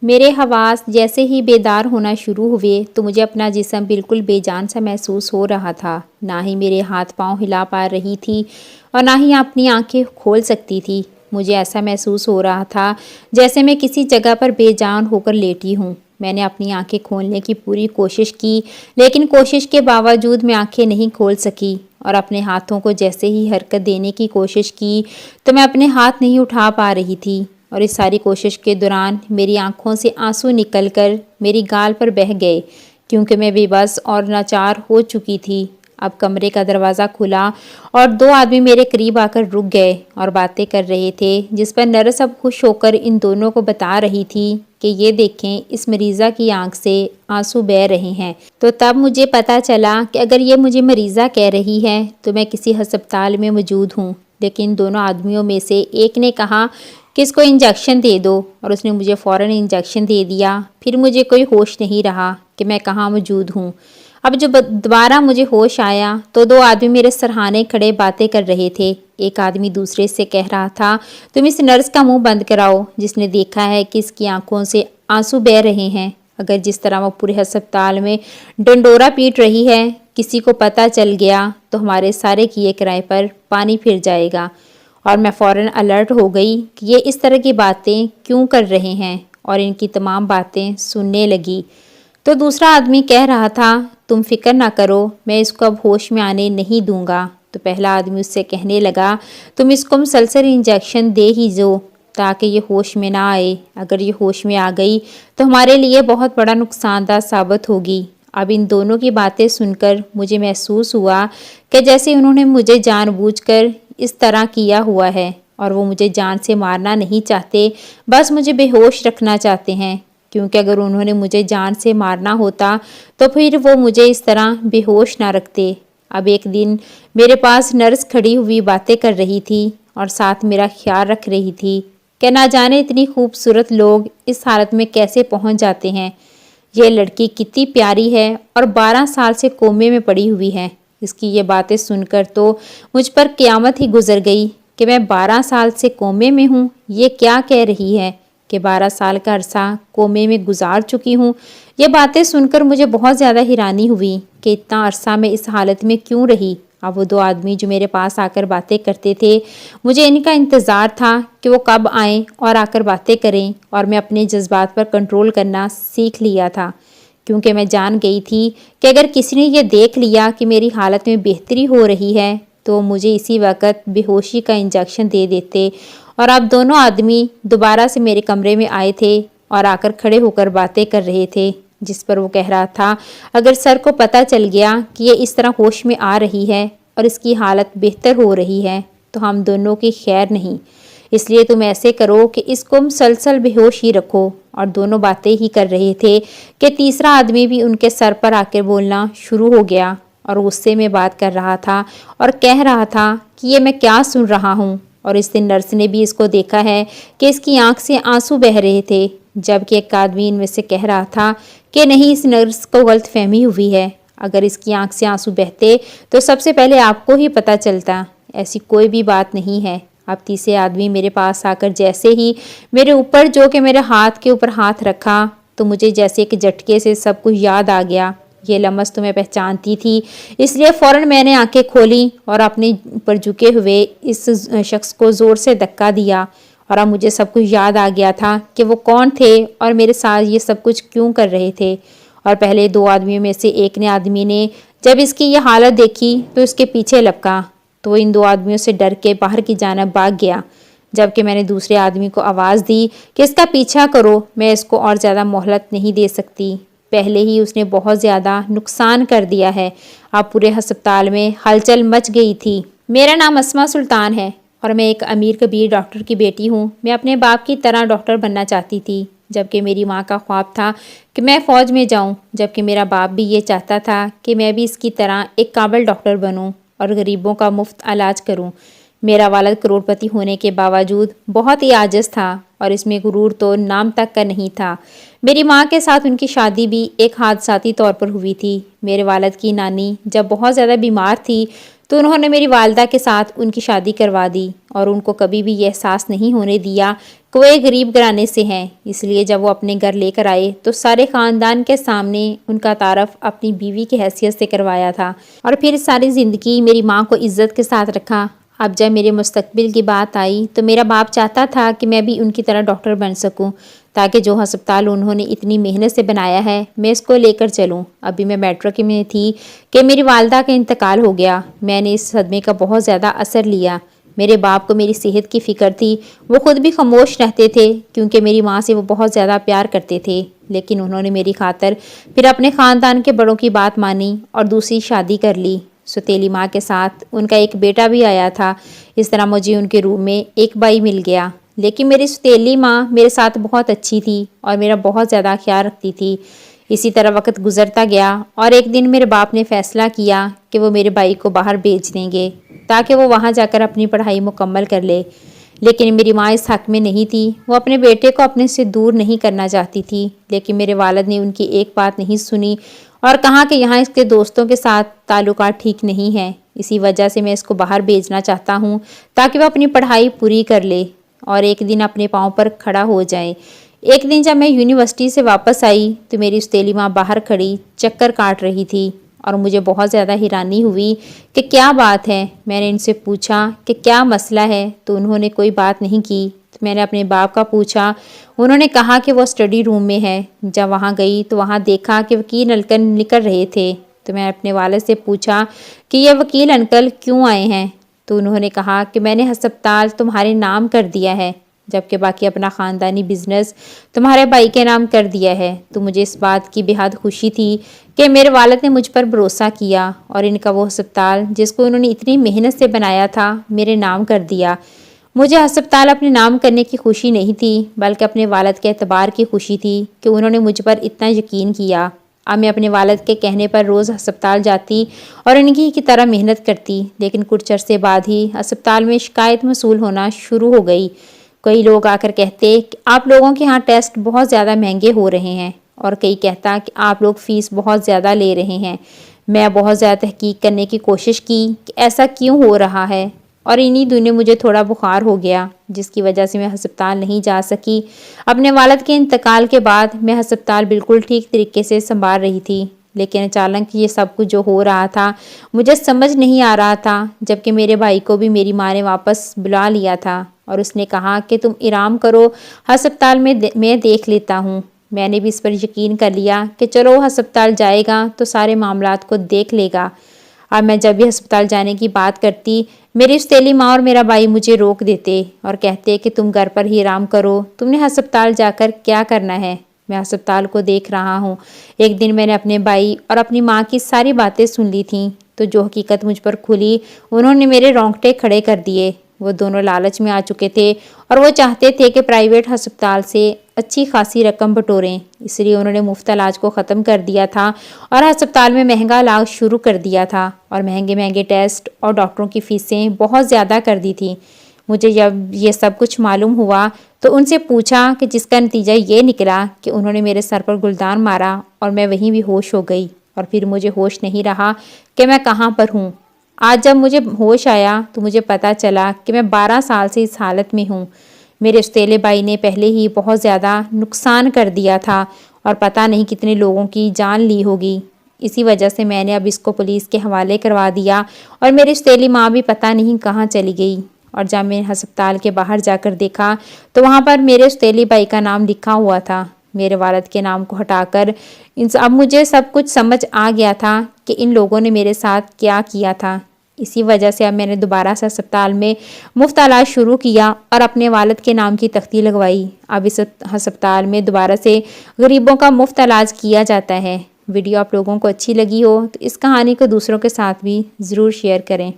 میرے حواس جیسے ہی بیدار ہونا شروع ہوئے تو مجھے اپنا جسم بالکل بے جان سا محسوس ہو رہا تھا۔ نہ ہی میرے ہاتھ پاؤں ہلا پا رہی تھی اور نہ ہی اپنی آنکھیں کھول سکتی تھی۔ مجھے ایسا محسوس ہو رہا تھا جیسے میں کسی جگہ پر بے جان ہو کر لیٹی ہوں۔ میں نے اپنی آنکھیں کھولنے کی پوری کوشش کی، لیکن کوشش کے باوجود میں آنکھیں نہیں کھول سکی اور اپنے ہاتھوں کو جیسے ہی حرکت دینے کی کوشش کی تو میں اپنے ہاتھ نہیں اٹھا پا رہی تھی، اور اس ساری کوشش کے دوران میری آنکھوں سے آنسو نکل کر میری گال پر بہہ گئے، کیونکہ میں بے بس اور لاچار ہو چکی تھی۔ اب کمرے کا دروازہ کھلا اور دو آدمی میرے قریب آ کر رک گئے اور باتیں کر رہے تھے، جس پر نرس اب خوش ہو کر ان دونوں کو بتا رہی تھی کہ یہ دیکھیں اس مریضہ کی آنکھ سے آنسو بہہ رہے ہیں۔ تو تب مجھے پتا چلا کہ اگر یہ مجھے مریضہ کہہ رہی ہے تو میں کسی ہسپتال میں موجود ہوں۔ لیکن دونوں آدمیوں میں سے ایک نے کہا کہ اس کو انجیکشن دے دو، اور اس نے مجھے فوراً انجیکشن دے دیا۔ پھر مجھے کوئی ہوش نہیں رہا کہ میں کہاں موجود ہوں۔ اب جب دوبارہ مجھے ہوش آیا تو دو آدمی میرے سرہانے کھڑے باتیں کر رہے تھے۔ ایک آدمی دوسرے سے کہہ رہا تھا، تم اس نرس کا منہ بند کراؤ جس نے دیکھا ہے کہ اس کی آنکھوں سے آنسو بہہ رہے ہیں۔ اگر جس طرح وہ پورے ہسپتال میں ڈنڈورا پیٹ رہی ہے کسی کو پتہ چل گیا تو ہمارے سارے کیے کرائے پر پانی پھر جائے گا۔ اور میں فوراً الرٹ ہو گئی کہ یہ اس طرح کی باتیں کیوں کر رہے ہیں، اور ان کی تمام باتیں سننے لگی۔ تو دوسرا آدمی کہہ رہا تھا، تم فکر نہ کرو، میں اس کو اب ہوش میں آنے نہیں دوں گا۔ تو پہلا آدمی اس سے کہنے لگا، تم اس کو مسلسل انجیکشن دے ہی جو تاکہ یہ ہوش میں نہ آئے۔ اگر یہ ہوش میں آ گئی تو ہمارے لیے بہت بڑا نقصان دہ ثابت ہوگی۔ اب ان دونوں کی باتیں سن کر مجھے محسوس ہوا کہ جیسے انہوں نے مجھے جان بوجھ کر اس طرح کیا ہوا ہے، اور وہ مجھے جان سے مارنا نہیں چاہتے، بس مجھے بے ہوش رکھنا چاہتے ہیں، کیونکہ اگر انہوں نے مجھے جان سے مارنا ہوتا تو پھر وہ مجھے اس طرح بے ہوش نہ رکھتے۔ اب ایک دن میرے پاس نرس کھڑی ہوئی باتیں کر رہی تھی اور ساتھ میرا خیال رکھ رہی تھی کہ نہ جانے اتنی خوبصورت لوگ اس حالت میں کیسے پہنچ جاتے ہیں۔ یہ لڑکی کتنی پیاری ہے اور 12 سال سے کومے میں پڑی ہوئی ہے۔ اس کی یہ باتیں سن کر تو مجھ پر قیامت ہی گزر گئی کہ میں 12 سال سے کومے میں ہوں۔ یہ کیا کہہ رہی ہے کہ 12 سال کا عرصہ کومے میں گزار چکی ہوں۔ یہ باتیں سن کر مجھے بہت زیادہ حیرانی ہوئی کہ اتنا عرصہ میں اس حالت میں کیوں رہی۔ اب وہ دو آدمی جو میرے پاس آ کر باتیں کرتے تھے، مجھے ان کا انتظار تھا کہ وہ کب آئیں اور آ کر باتیں کریں، اور میں اپنے جذبات پر کنٹرول کرنا سیکھ لیا تھا، کیونکہ میں جان گئی تھی کہ اگر کسی نے یہ دیکھ لیا کہ میری حالت میں بہتری ہو رہی ہے تو مجھے اسی وقت بے ہوشی کا انجیکشن دے دیتے۔ اور اب دونوں آدمی دوبارہ سے میرے کمرے میں آئے تھے اور آ کر کھڑے ہو کر باتیں کر رہے تھے، جس پر وہ کہہ رہا تھا، اگر سر کو پتہ چل گیا کہ یہ اس طرح ہوش میں آ رہی ہے اور اس کی حالت بہتر ہو رہی ہے تو ہم دونوں کی خیر نہیں، اس لیے تم ایسے کرو کہ اس کو مسلسل بے ہوش ہی رکھو۔ اور دونوں باتیں ہی کر رہے تھے کہ تیسرا آدمی بھی ان کے سر پر آ کر بولنا شروع ہو گیا اور غصے میں بات کر رہا تھا اور کہہ رہا تھا کہ یہ میں کیا سن رہا ہوں، اور اس دن نرس نے بھی اس کو دیکھا ہے کہ اس کی آنکھ سے آنسو بہہ رہے تھے، جبکہ ایک آدمی ان میں سے کہہ رہا تھا کہ نہیں، اس نرس کو غلط فہمی ہوئی ہے، اگر اس کی آنکھ سے آنسو بہتے تو سب سے پہلے آپ کو ہی پتہ چلتا، ایسی کوئی بھی بات نہیں ہے۔ اب تیسرے آدمی میرے پاس آ کر جیسے ہی میرے اوپر جو کہ میرے ہاتھ کے اوپر ہاتھ رکھا تو مجھے جیسے ایک جھٹکے سے سب کچھ یاد آ گیا۔ یہ لمس تو میں پہچانتی تھی، اس لیے فوراً میں نے آنکھیں کھولیں اور اپنے اوپر جھکے ہوئے اس شخص کو زور سے دھکا دیا، اور اب مجھے سب کچھ یاد آ گیا تھا کہ وہ کون تھے اور میرے ساتھ یہ سب کچھ کیوں کر رہے تھے۔ اور پہلے دو آدمیوں میں سے ایک آدمی نے جب اس کی یہ حالت دیکھی تو اس کے پیچھے لپکا، تو وہ ان دو آدمیوں سے ڈر کے باہر کی جانب بھاگ گیا، جبکہ میں نے دوسرے آدمی کو آواز دی کہ اس کا پیچھا کرو، میں اس کو اور زیادہ مہلت نہیں دے سکتی، پہلے ہی اس نے بہت زیادہ نقصان کر دیا ہے۔ اب پورے ہسپتال میں ہلچل مچ گئی تھی۔ میرا نام اسما سلطان ہے اور میں ایک امیر کبیر ڈاکٹر کی بیٹی ہوں۔ میں اپنے باپ کی طرح ڈاکٹر بننا چاہتی تھی، جبکہ میری ماں کا خواب تھا کہ میں فوج میں جاؤں، جبکہ میرا باپ بھی یہ چاہتا تھا کہ میں بھی اس کی طرح ایک قابل ڈاکٹر بنوں اور غریبوں کا مفت علاج کروں۔ میرا والد کروڑ پتی ہونے کے باوجود بہت ہی عاجز تھا اور اس میں غرور تو نام تک کا نہیں تھا۔ میری ماں کے ساتھ ان کی شادی بھی ایک حادثاتی طور پر ہوئی تھی۔ میرے والد کی نانی جب بہت زیادہ بیمار تھی تو انہوں نے میری والدہ کے ساتھ ان کی شادی کروا دی اور ان کو کبھی بھی یہ احساس نہیں ہونے دیا کہ وہ ایک غریب گھرانے سے ہیں۔ اس لیے جب وہ اپنے گھر لے کر آئے تو سارے خاندان کے سامنے ان کا تعارف اپنی بیوی کی حیثیت سے کروایا تھا، اور پھر ساری زندگی میری ماں کو عزت کے ساتھ رکھا۔ اب جب میرے مستقبل کی بات آئی تو میرا باپ چاہتا تھا کہ میں بھی ان کی طرح ڈاکٹر بن سکوں، تاکہ جو ہسپتال انہوں نے اتنی محنت سے بنایا ہے میں اس کو لے کر چلوں۔ ابھی میں میٹرک میں تھی کہ میری والدہ کا انتقال ہو گیا۔ میں نے اس صدمے کا بہت زیادہ اثر لیا۔ میرے باپ کو میری صحت کی فکر تھی، وہ خود بھی خاموش رہتے تھے کیونکہ میری ماں سے وہ بہت زیادہ پیار کرتے تھے، لیکن انہوں نے میری خاطر پھر اپنے خاندان کے بڑوں کی بات مانی اور دوسری شادی کر لی۔ سوتیلی ماں کے ساتھ ان کا ایک بیٹا بھی آیا تھا۔ اس طرح مجھے ان کے روپ میں ایک بھائی مل گیا، لیکن میری سوتیلی ماں میرے ساتھ بہت اچھی تھی اور میرا بہت زیادہ خیال رکھتی تھی۔ اسی طرح وقت گزرتا گیا اور ایک دن میرے باپ نے فیصلہ کیا کہ وہ میرے بھائی کو باہر بھیج دیں گے تاکہ وہ وہاں جا کر اپنی پڑھائی مکمل کر لے، لیکن میری ماں اس حق میں نہیں تھی۔ وہ اپنے بیٹے کو اپنے سے دور نہیں کرنا چاہتی تھی، لیکن میرے والد نے ان کی ایک بات نہیں سنی اور کہا کہ یہاں اس کے دوستوں کے ساتھ تعلقات ٹھیک نہیں ہیں، اسی وجہ سے میں اس کو باہر بھیجنا چاہتا ہوں تاکہ وہ اپنی پڑھائی پوری کر لے اور ایک دن اپنے پاؤں پر کھڑا ہو جائے۔ ایک دن جب میں یونیورسٹی سے واپس آئی تو میری سوتیلی ماں باہر کھڑی چکر کاٹ رہی تھی اور مجھے بہت زیادہ حیرانی ہوئی کہ کیا بات ہے۔ میں نے ان سے پوچھا کہ کیا مسئلہ ہے تو انہوں نے کوئی بات نہیں کی۔ تو میں نے اپنے باپ کا پوچھا، انہوں نے کہا کہ وہ اسٹڈی روم میں ہے۔ جب وہاں گئی تو وہاں دیکھا کہ وکیل انکل نکل رہے تھے، تو میں اپنے والد سے پوچھا کہ یہ وکیل انکل کیوں آئے ہیں؟ تو انہوں نے کہا کہ میں نے ہسپتال تمہارے نام کر دیا ہے، جبکہ باقی اپنا خاندانی بزنس تمہارے بھائی کے نام کر دیا ہے۔ تو مجھے اس بات کی بے حد خوشی تھی کہ میرے والد نے مجھ پر بھروسہ کیا اور ان کا وہ ہسپتال جس کو انہوں نے اتنی محنت سے بنایا تھا میرے نام کر دیا۔ مجھے ہسپتال اپنے نام کرنے کی خوشی نہیں تھی بلکہ اپنے والد کے اعتبار کی خوشی تھی کہ انہوں نے مجھ پر اتنا یقین کیا۔ اب میں اپنے والد کے کہنے پر روز ہسپتال جاتی اور انہی کی طرح محنت کرتی، لیکن کچھ عرصے بعد ہی ہسپتال میں شکایت موصول ہونا شروع ہو گئی۔ کئی لوگ آ کر کہتے کہ آپ لوگوں کے ہاں ٹیسٹ بہت زیادہ مہنگے ہو رہے ہیں، اور کئی کہتا کہ آپ لوگ فیس بہت زیادہ لے رہے ہیں۔ میں بہت زیادہ تحقیق کرنے کی کوشش کی کہ ایسا کیوں ہو رہا ہے، اور انہی دنوں مجھے تھوڑا بخار ہو گیا جس کی وجہ سے میں ہسپتال نہیں جا سکی۔ اپنے والد کے انتقال کے بعد میں ہسپتال بالکل ٹھیک طریقے سے سنبھال رہی تھی، لیکن اچانک یہ سب کچھ جو ہو رہا تھا مجھے سمجھ نہیں آ رہا تھا، جبکہ میرے بھائی کو بھی میری ماں نے واپس بلا لیا تھا اور اس نے کہا کہ تم آرام کرو، ہسپتال میں دیکھ لیتا ہوں۔ میں نے بھی اس پر یقین کر لیا کہ چلو وہ ہسپتال جائے گا تو سارے معاملات کو دیکھ لے گا۔ اب میں جب بھی ہسپتال جانے کی بات کرتی میری سوتیلی ماں اور میرا بھائی مجھے روک دیتے اور کہتے کہ تم گھر پر ہی آرام کرو، تم نے ہسپتال جا کر کیا کرنا ہے؟ میں ہسپتال کو دیکھ رہا ہوں۔ ایک دن میں نے اپنے بھائی اور اپنی ماں کی ساری باتیں سن لی تھیں تو جو حقیقت مجھ پر کھلی انہوں نے میرے رونگٹے کھڑے کر دیے۔ وہ دونوں لالچ میں آ چکے تھے اور وہ چاہتے تھے کہ پرائیویٹ ہسپتال سے اچھی خاصی رقم بٹوریں، اس لیے انہوں نے مفت علاج کو ختم کر دیا تھا اور ہسپتال میں مہنگا علاج شروع کر دیا تھا اور مہنگے مہنگے ٹیسٹ اور ڈاکٹروں کی فیسیں بہت زیادہ کر دی تھیں۔ مجھے جب یہ سب کچھ معلوم ہوا تو ان سے پوچھا کہ جس کا نتیجہ یہ نکلا کہ انہوں نے میرے سر پر گلدان مارا اور میں وہیں بھی ہوش ہو گئی، اور پھر مجھے ہوش نہیں رہا کہ میں کہاں پر ہوں۔ آج جب مجھے ہوش آیا تو مجھے پتا چلا کہ میں 12 سال سے اس حالت میں ہوں۔ میرے سوتیلے بھائی نے پہلے ہی بہت زیادہ نقصان کر دیا تھا اور پتہ نہیں کتنے لوگوں کی جان لی ہوگی۔ اسی وجہ سے میں نے اب اس کو پولیس کے حوالے کروا دیا اور میری سوتیلی ماں بھی پتہ نہیں کہاں چلی گئی۔ اور جب میں نے ہسپتال کے باہر جا کر دیکھا تو وہاں پر میرے سوتیلے بھائی کا نام لکھا ہوا تھا، میرے والد کے نام کو ہٹا کر۔ اب مجھے سب کچھ سمجھ آ گیا تھا کہ ان لوگوں نے میرے ساتھ کیا کیا تھا۔ اسی وجہ سے اب میں نے دوبارہ سے ہسپتال میں مفت علاج شروع کیا اور اپنے والد کے نام کی تختی لگوائی۔ اب اس ہسپتال میں دوبارہ سے غریبوں کا مفت علاج کیا جاتا ہے۔ ویڈیو آپ لوگوں کو اچھی لگی ہو تو اس کہانی کو دوسروں کے ساتھ بھی ضرور شیئر کریں۔